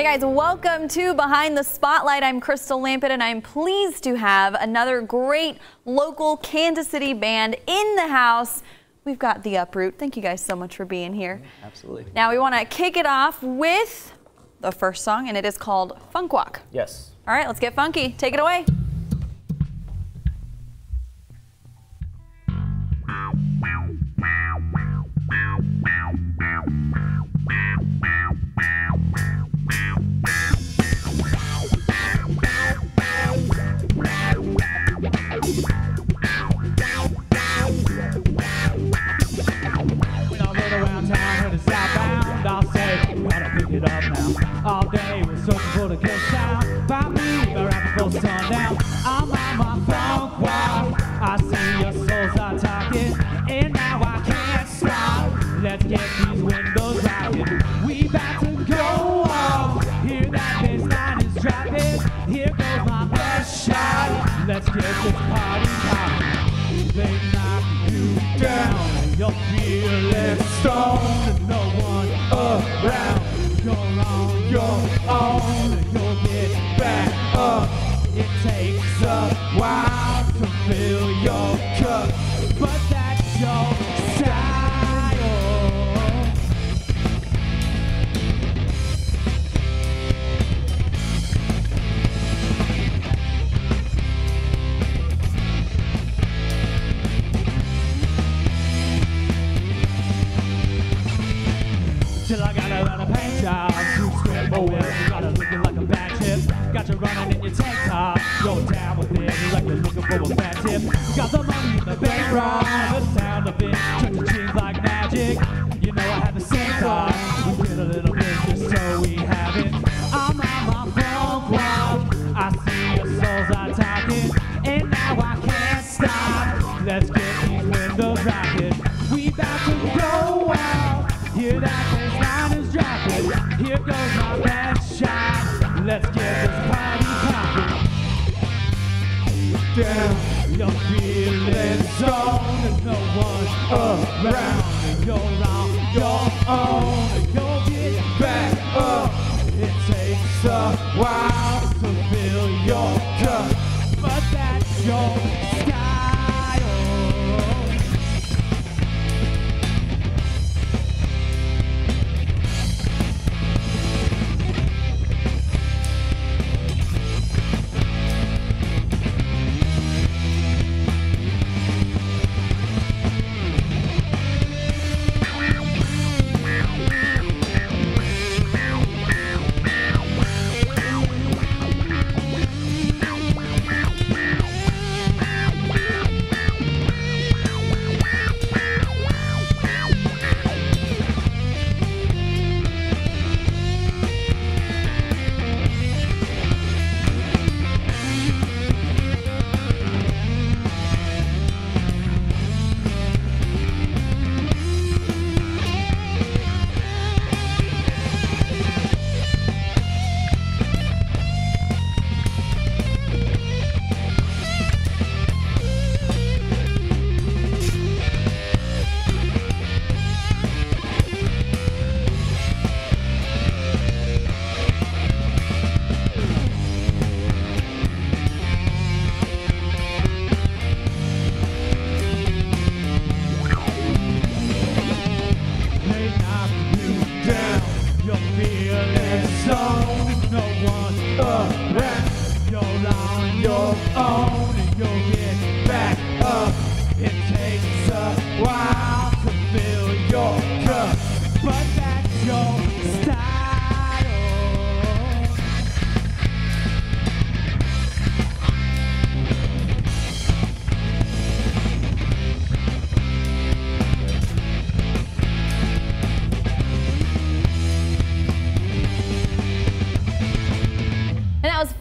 Hey guys, welcome to Behind the Spotlight. I'm Crystal Lampett and I'm pleased to have another great local Kansas City band in the house. We've got the Uproot. Thank you guys so much for being here. Absolutely. Now we want to kick it off with the first song, and it is called Funk Walk. Yes. All right, let's get funky. Take it away. All day we're searching for the good sound. By me, we're rapping for sundown. I'm on my funk walk. I see your souls are talking, and now I can't stop. Let's get these windows rocking. We about to go off. Hear that bass line is dropping. Here goes my best shot. Let's get this party popping. They knock you down, and you're feeling stoned, and no one around. You're on your own and you'll get back up. It takes a while to fill your cup, but that's your style. Till I got a paint job, you square well, you got it looking like a bad tip. Got you running in your tank top, go down with it, you like you're looking for a bad tip. You got the money in the bank roll, the sound of it turns your jeans like magic. You know I had the same thought, we did a little bit just so we have it. I'm on my funk walk, I see your souls are talking, and now I can't stop. Let's get these windows rocking, we about to go out. Hear that bass line is dropping. Here goes my best shot. Let's get this party popping. Damn, you're feeling stoned and no one around. And you're on your own and you'll get back up. It takes a while to fill your cup, but that's your style.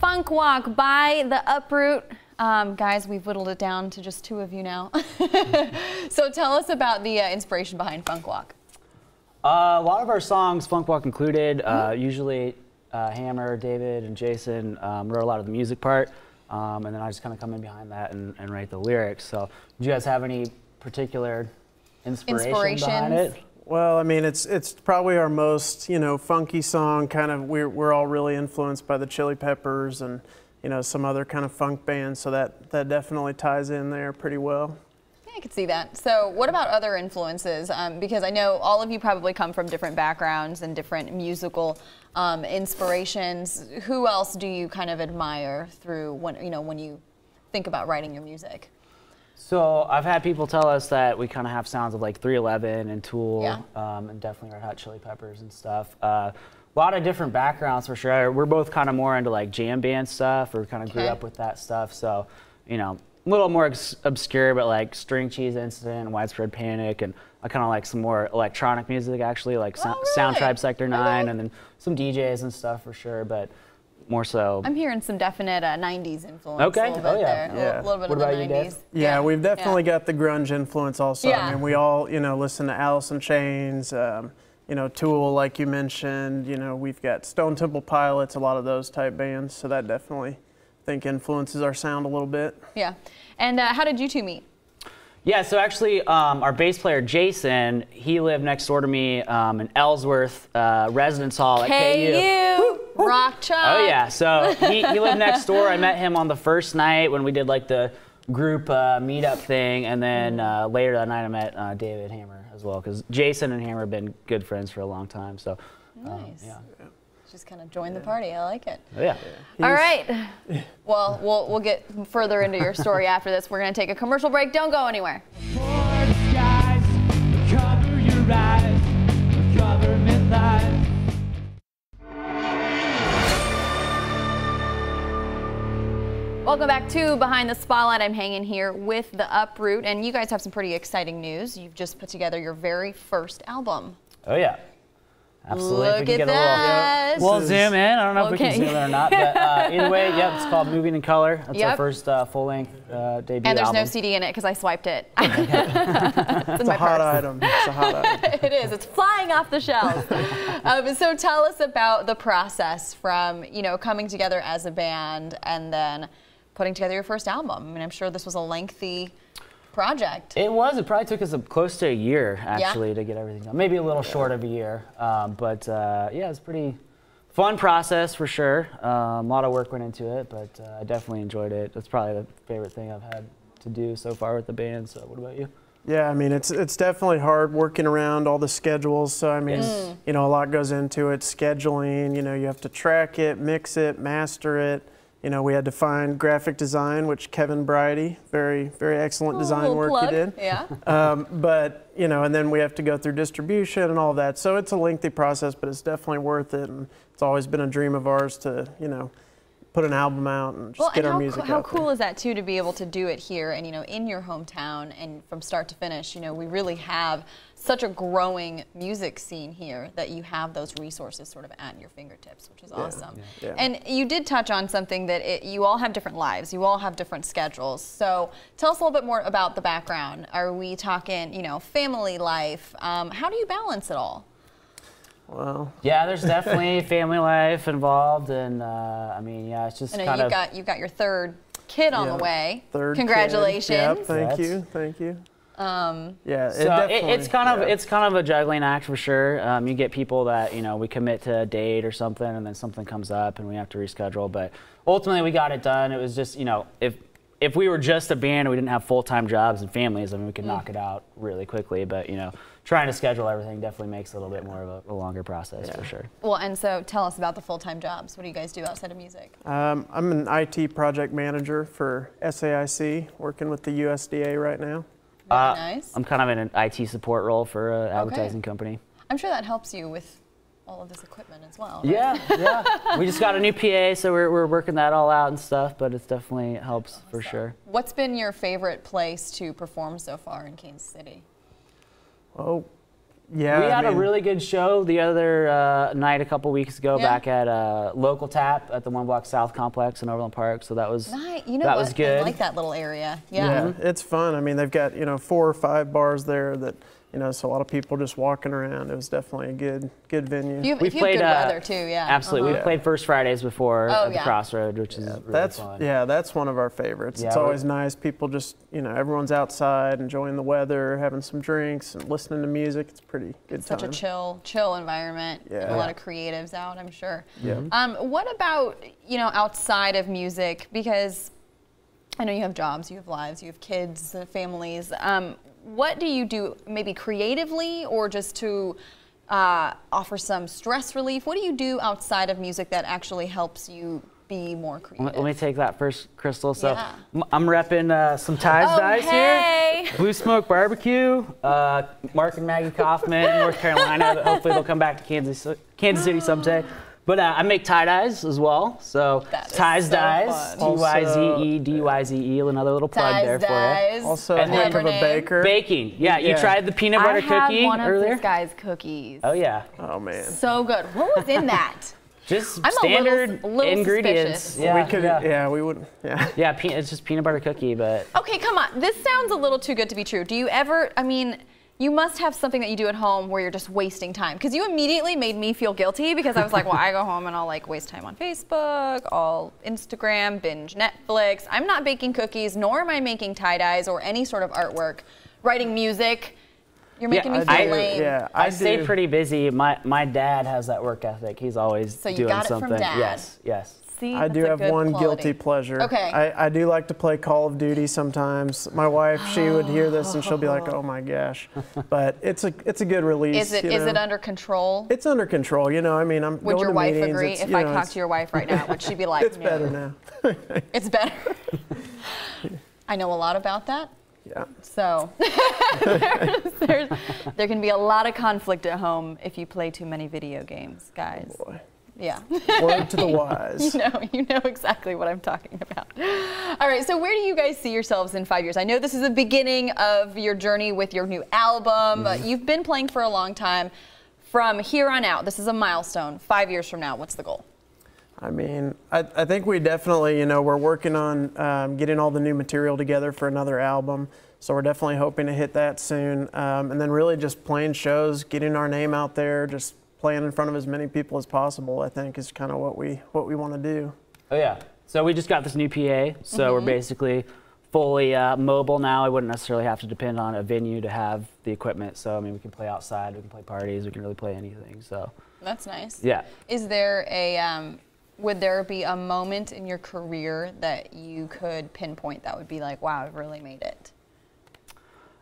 Funk Walk by the Uproot. Guys, we've whittled it down to just two of you now. So tell us about the inspiration behind Funk Walk. A lot of our songs, Funk Walk included, usually Hammer, David, and Jason wrote a lot of the music part, and then I just kind of come in behind that and write the lyrics. So do you guys have any particular inspiration behind it? Well, I mean, it's probably our most, funky song. Kind of, we're all really influenced by the Chili Peppers and, some other kind of funk bands. So that definitely ties in there pretty well. Yeah, I could see that. So what about other influences? Because I know all of you probably come from different backgrounds and different musical inspirations. Who else do you kind of admire through when you think about writing your music? So I've had people tell us that we kind of have sounds of like 311 and Tool, and definitely Red Hot Chili Peppers and stuff. A lot of different backgrounds for sure. We're both kind of more into like jam band stuff, or kind of grew up with that stuff. So, a little more obscure, but like String Cheese Incident, Widespread Panic, and I kind of like some more electronic music actually, like Sound Tribe Sector 9, and then some DJs and stuff for sure, but more so. I'm hearing some definite 90s influence. Okay. A little bit there. Yeah. A little bit What of the about you, 90s. Dave? Yeah, we've definitely got the grunge influence also. Yeah. I mean, we all, listen to Alice in Chains, Tool, like you mentioned. We've got Stone Temple Pilots, a lot of those type bands. So that definitely, I think, influences our sound a little bit. Yeah. And how did you two meet? Yeah, so actually, our bass player, Jason, he lived next door to me in Ellsworth Residence Hall at KU. Rock Chalk. Oh, yeah. So he lived next door. I met him on the first night when we did like the group meetup thing. And then later that night, I met David Hammer as well, because Jason and Hammer have been good friends for a long time. So, nice. Yeah. Just kind of join the party. I like it. Oh, yeah. All right. Well, we'll get further into your story after this. We're going to take a commercial break. Don't go anywhere. Skies, cover your eyes, government lies. Welcome back to Behind the Spotlight. I'm hanging here with the Uproot, and you guys have some pretty exciting news. You've just put together your very first album. Oh, yeah. Absolutely. Look at that. We'll zoom in. I don't know if we can zoom in or not, but either way, it's called Moving in Color. That's our first full-length debut And there's album. no CD in it because I swiped it. It's a hot item. It's a hot item. It is. It's flying off the shelves. So tell us about the process from, coming together as a band and then putting together your first album. I mean, I'm sure this was a lengthy project. It was. It probably took us close to a year, actually, to get everything done. Maybe a little short of a year. But it's a pretty fun process for sure. A lot of work went into it, but I definitely enjoyed it. That's probably the favorite thing I've had to do so far with the band. So what about you? Yeah, I mean, it's definitely hard working around all the schedules. So, I mean, a lot goes into it. Scheduling, you have to track it, mix it, master it. We had to find graphic design, which Kevin Bridey, very, very excellent design work plug. he did. Yeah. But, and then we have to go through distribution and all that. So it's a lengthy process, but it's definitely worth it. And it's always been a dream of ours to, put an album out and just get our music out there. How cool is that, too, to be able to do it here and, in your hometown and from start to finish? We really have such a growing music scene here that you have those resources sort of at your fingertips, which is awesome. Yeah. And you did touch on something that you all have different lives. You all have different schedules. So tell us a little bit more about the background. Are we talking, family life? How do you balance it all? Well, yeah, there's definitely family life involved, and it's just kind of. You've got your third kid on the way. Third Congratulations. Kid. Yep, thank you. It's kind of a juggling act for sure. You get people that we commit to a date or something, and then something comes up and we have to reschedule. But ultimately, we got it done. It was just if we were just a band and we didn't have full-time jobs and families, we could knock it out really quickly. But trying to schedule everything definitely makes it a little bit more of a longer process for sure. Well, and so tell us about the full-time jobs. What do you guys do outside of music? I'm an IT project manager for SAIC, working with the USDA right now. Very nice. I'm kind of in an IT support role for an advertising company. I'm sure that helps you with all of this equipment as well. Right? Yeah. We just got a new PA, so we're working that all out and stuff, but it definitely helps for sure. What's been your favorite place to perform so far in Kansas City? Oh, yeah. We had a really good show the other night a couple weeks ago back at Local Tap at the 1 Block South Complex in Overland Park. So that was nice. Was good. I like that little area. Yeah, it's fun. I mean, they've got 4 or 5 bars there that You know, so a lot of people just walking around. It was definitely a good venue. You have good weather too, yeah. Absolutely. We've played First Fridays before at the Crossroad, which is really fun. Yeah, that's one of our favorites. It's always nice. People just, you know, everyone's outside enjoying the weather, having some drinks and listening to music. It's pretty good time. Such a chill environment. Yeah. A lot of creatives out, I'm sure. Yeah. What about, you know, outside of music? Because I know you have jobs, you have lives, you have kids, families. What do you do maybe creatively or just to offer some stress relief? What do you do outside of music that actually helps you be more creative? Let me take that first, Crystal. So I'm repping some Ties Dyes here. Blue Smoke Barbecue, Mark and Maggie Kaufman, North Carolina. Hopefully they'll come back to Kansas City someday. But I make tie-dyes as well, so Ties Dyes, T-Y-Z-E-D-Y-Z-E, another little plug there for you. Also a heck of a baker. Baking, you tried the peanut butter cookie earlier? I had one of this guy's cookies. Oh yeah. Oh man. So good. What was in that? Just standard ingredients. We wouldn't. Yeah, it's just peanut butter cookie, but. Okay, come on. This sounds a little too good to be true. Do you ever, I mean, you must have something that you do at home where you're just wasting time. Because you immediately made me feel guilty because I was like, well, I go home and I'll like waste time on Facebook, I'll Instagram, binge Netflix. I'm not baking cookies, nor am I making tie-dyes or any sort of artwork, writing music. You're making me feel lame. Yeah, I stay pretty busy. My dad has that work ethic. He's always doing something. So you got it from Dad. Yes. See, I do have one guilty pleasure. Okay. I do like to play Call of Duty sometimes. My wife, she would hear this and she'll be like, "Oh my gosh!" But it's a good release. Is it under control? It's under control. You know, I mean, I'm. Would your wife meetings, agree? If I talked to your wife right now, would she be like, "It's better now"? It's better. I know a lot about that. Yeah. So there can be a lot of conflict at home if you play too many video games, guys. Oh boy. Yeah. Word to the wise. You know exactly what I'm talking about. All right, so where do you guys see yourselves in 5 years? I know this is the beginning of your journey with your new album. You've been playing for a long time. From here on out, this is a milestone. 5 years from now, what's the goal? I mean, I think we definitely, you know, we're working on getting all the new material together for another album. So we're definitely hoping to hit that soon. And then really just playing shows, getting our name out there, just playing in front of as many people as possible, I think is kind of what we want to do. Oh yeah. So we just got this new PA. So we're basically fully mobile now. I wouldn't necessarily have to depend on a venue to have the equipment. So I mean, we can play outside, we can play parties, we can really play anything. So that's nice. Yeah. Is there a would there be a moment in your career that you could pinpoint that would be like, wow, I've really made it?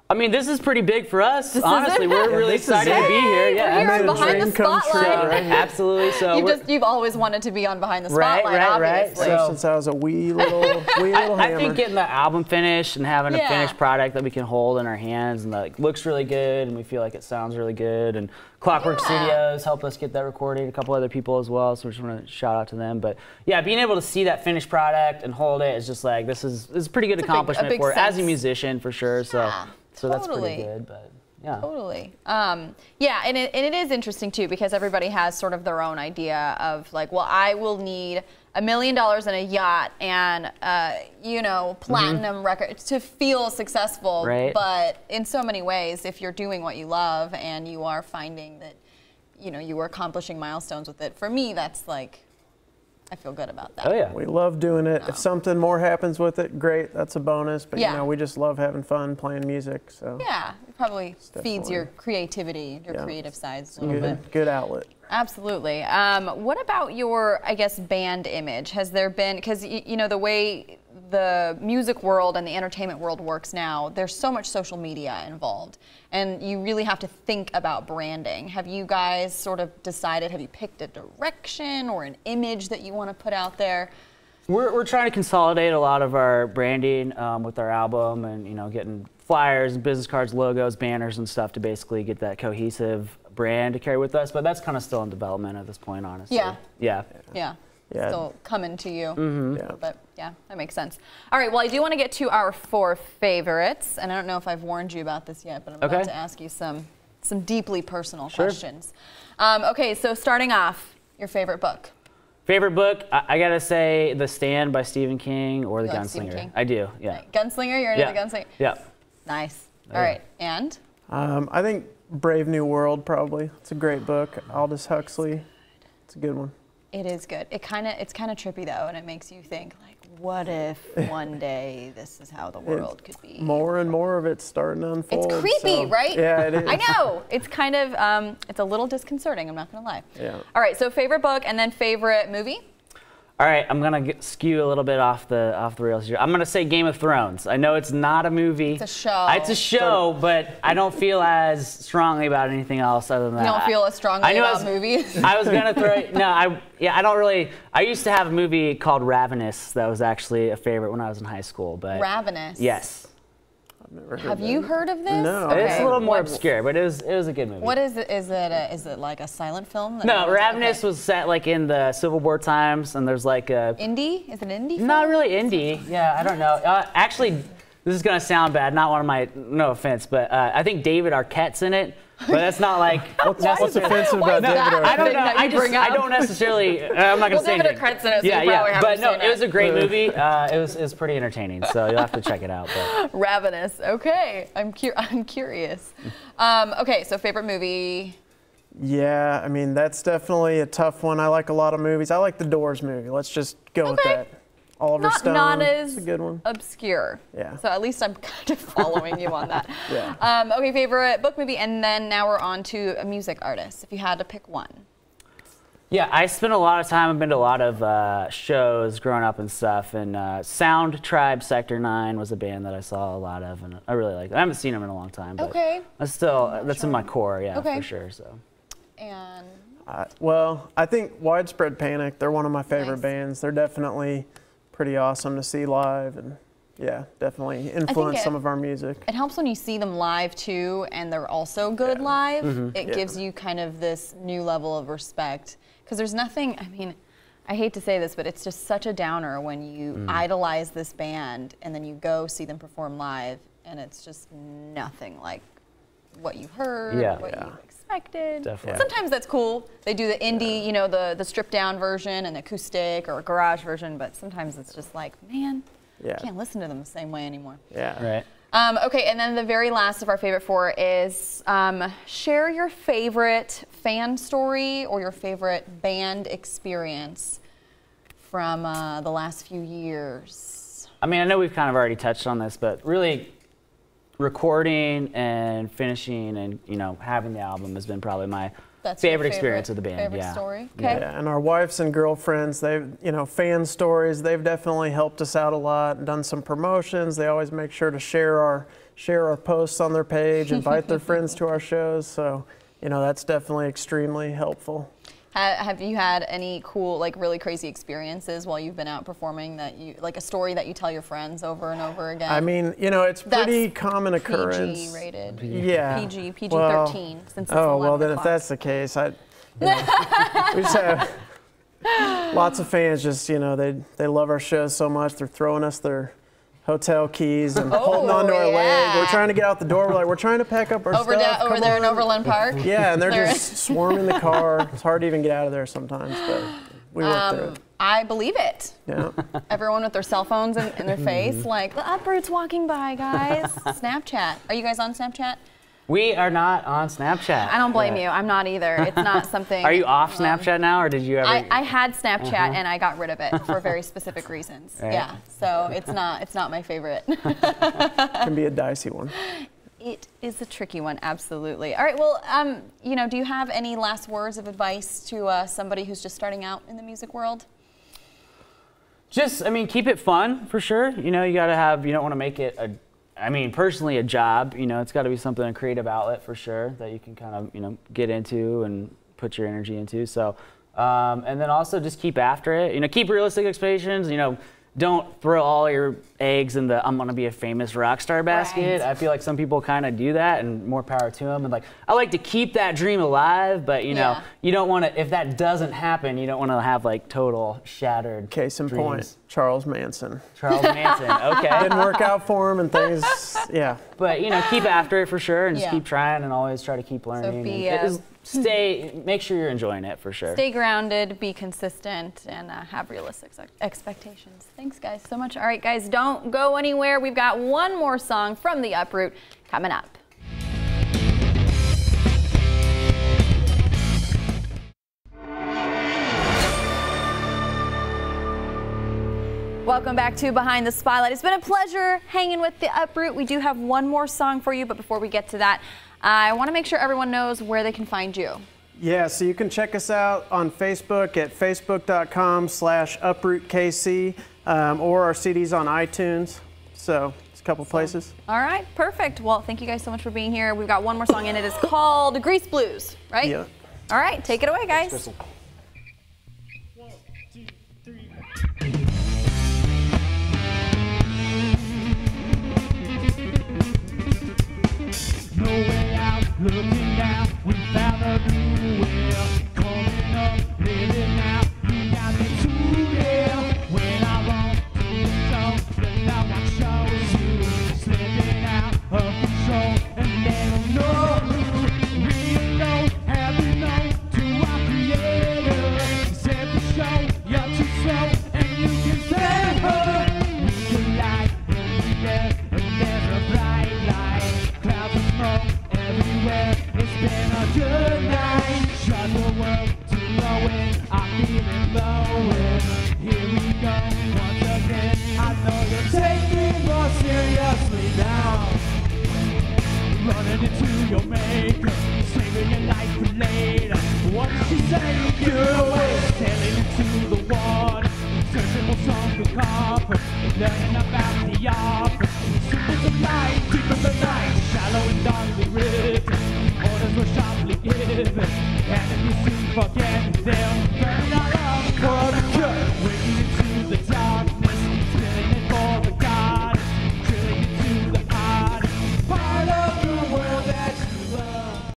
I mean, this is pretty big for us. Honestly, we're really excited to be here. Yeah, we're here behind the spotlight. Absolutely. So you've always wanted to be on behind the spotlight, obviously. So since I was a wee little hammer. I think getting the album finished and having a finished product that we can hold in our hands and that looks really good and we feel like it sounds really good. And Clockwork Studios helped us get that recorded. A couple other people as well. So we just want to shout out to them. But yeah, being able to see that finished product and hold it is just like this is a pretty good accomplishment for as a musician for sure. So that's pretty good, but yeah. Totally. Yeah, and it is interesting too because everybody has sort of their own idea of like, well, I will need $1 million and a yacht and you know, platinum record to feel successful. Right. But in so many ways, if you're doing what you love and you are finding that, you know, you are accomplishing milestones with it, for me, that's like, I feel good about that. Oh yeah. We love doing it. If something more happens with it, great, that's a bonus. But you know, we just love having fun playing music. So yeah, it probably feeds your creativity, your creative sides a little bit. Good outlet. Absolutely. What about your, I guess, band image? Has there been, because you know the way the music world and the entertainment world works now, there's so much social media involved, and you really have to think about branding. Have you guys sort of decided, have you picked a direction or an image that you want to put out there? We're trying to consolidate a lot of our branding with our album and, you know, getting flyers, business cards, logos, banners and stuff to basically get that cohesive brand to carry with us, but that's kind of still in development at this point, honestly. Yeah. Still coming to you. Yeah. But yeah, that makes sense. All right, well, I do want to get to our 4 favorites, and I don't know if I've warned you about this yet, but I'm about to ask you some deeply personal questions. Okay, so starting off, your favorite book. Favorite book, I gotta say The Stand by Stephen King or The Gunslinger. I do, yeah. Gunslinger, you're into The Gunslinger? Yeah. Nice. All right, and? I think Brave New World, probably. It's a great book. Aldous Huxley. It's a good one. It is good. It's kind of trippy though, and it makes you think like, what if one day this is how the world could be? More and more of it's starting to unfold. It's creepy, right? Yeah, it is. I know. It's kind of, it's a little disconcerting, I'm not gonna lie. Yeah. All right, so favorite book and then favorite movie? All right, I'm gonna skew a little bit off the rails here. I'm gonna say Game of Thrones. I know it's not a movie. It's a show. It's a show, but I don't feel as strongly about anything else other than that. You don't feel as strongly about movies? I was gonna throw. I don't really. I used to have a movie called Ravenous that was actually a favorite when I was in high school. But Ravenous. Yes. Have you heard of this? No. Okay. It's a little more obscure, but it was a good movie. What is it? Is it like a silent film? No, Ravenous was set like in the Civil War times, and there's like a indie. Is it indie? Film? Not really indie. Yeah, I don't know. Actually, this is gonna sound bad. Not one of my. No offense, but I think David Arquette's in it. But that's not like. What's offensive about David Arquette? I don't know. I don't necessarily. I'm not gonna say David anything. Arquette's in it, so yeah, you probably haven't But no, seen it was a great movie. It was pretty entertaining. So you'll have to check it out. But. Ravenous. Okay, I'm curious. Okay, so favorite movie. Yeah, I mean that's definitely a tough one. I like a lot of movies. I like the Doors movie. Let's just go with that. Oliver Stone. Not as it's a good one. Obscure. Yeah. So at least I'm kind of following you on that. Yeah. Okay, favorite book, movie, and then now we're on to a music artist. If you had to pick one. Yeah, I spent a lot of time. I've been to a lot of shows growing up and stuff. And Sound Tribe Sector 9 was a band that I saw a lot of, and I really like. I haven't seen them in a long time. But Okay. that's in my core. Yeah, Okay. for sure. So. And. Well, I think Widespread Panic. They're one of my favorite Nice. bands. They're definitely pretty awesome to see live, and yeah, definitely influence some of our music. It helps when you see them live too, and they're also good live. It Yeah. gives you kind of this new level of respect, because there's nothing. I mean, I hate to say this, but it's just such a downer when you idolize this band and then you go see them perform live, and it's just nothing like what you heard, Yeah. what you expected. Definitely. Sometimes that's cool. They do the indie, you know, the stripped down version and acoustic or a garage version, but sometimes it's just like, man, I can't listen to them the same way anymore. Yeah. Right. Okay, and then the very last of our favorite four is share your favorite fan story or your favorite band experience from the last few years. I mean, I know we've kind of already touched on this, but really recording and finishing and, you know, having the album has been probably my favorite experience of the band. Favorite story? Okay. Yeah, and our wives and girlfriends, they've, you know, fan stories, they've definitely helped us out a lot and done some promotions. They always make sure to share our posts on their page, invite their friends to our shows. So, you know, that's definitely extremely helpful. Have you had any cool, like really crazy experiences while you've been out performing that you, like a story that you tell your friends over and over again? I mean, you know, it's pretty common occurrence. PG rated. Yeah. PG-13 Well, since it's oh, well 11 then if o'clock. that's the case, we just have lots of fans just, you know, they love our shows so much, they're throwing us their hotel keys and holding onto our leg. We're trying to get out the door. We're like, we're trying to pack up our stuff. Over there in Overland Park? Yeah, and they're just swarming the car. It's hard to even get out of there sometimes, but we work through it. I believe it. Yeah. Everyone with their cell phones in their face, like, the Uproot's walking by, guys. Snapchat. Are you guys on Snapchat? We are not on Snapchat. I don't blame you. I'm not either. It's not something. Are you off Snapchat now, or did you ever? I had Snapchat and I got rid of it for very specific reasons. Right. Yeah, so it's not my favorite. Can be a dicey one. It is a tricky one, absolutely. All right, well, you know, do you have any last words of advice to somebody who's just starting out in the music world? Just, I mean, keep it fun for sure. You know, you got to have. You don't want to make it personally a job. You know, it's got to be something, a creative outlet for sure that you can kind of, you know, get into and put your energy into. So, and then also just keep after it. You know, keep realistic expectations. You know, don't throw all your eggs in the I'm gonna be a famous rock star basket. Right. I feel like some people kind of do that, and more power to them. And like, I like to keep that dream alive, but you know, you don't want to. If that doesn't happen, you don't want to have like total shattered. Case in point, Charles Manson. Charles Manson. Okay. Didn't work out for him, and things. Yeah. But you know, keep after it for sure, and just keep trying, and always try to keep learning. So make sure you're enjoying it for sure. Stay grounded, be consistent, and have realistic expectations. Thanks, guys, so much. All right, guys, don't go anywhere. We've got one more song from the Uproot coming up. Welcome back to Behind the Spotlight. It's been a pleasure hanging with the Uproot. We do have one more song for you, but before we get to that, I want to make sure everyone knows where they can find you. Yeah, so you can check us out on Facebook at facebook.com/uprootkc or our CDs on iTunes. So it's a couple places. All right, perfect. Well, thank you guys so much for being here. We've got one more song, and it is called Grease Blues, right? Yeah. All right, take it away, guys. No way out, looking down, we found a new way. Coming up, living now, you got me too real. When I want to show, then now I show you. Slipping out of control, and they don't know who. We know, have we known to our creator. Said the show, you're too slow, and you can say her. We collide in the air, and there's a bright light. Clouds of smoke everywhere. It's been a good night. Shut the world to the wind. I'm feeling blowing. Here we go once again. I know you're taking more seriously now. Running into your maker, saving your life for later. What did she say? You're away, sailing into the water, searching for something copper, learning about the opera. Symbols of light, deep in the night, shallow and darkly written. Orders were sharply given, and if you soon forget them.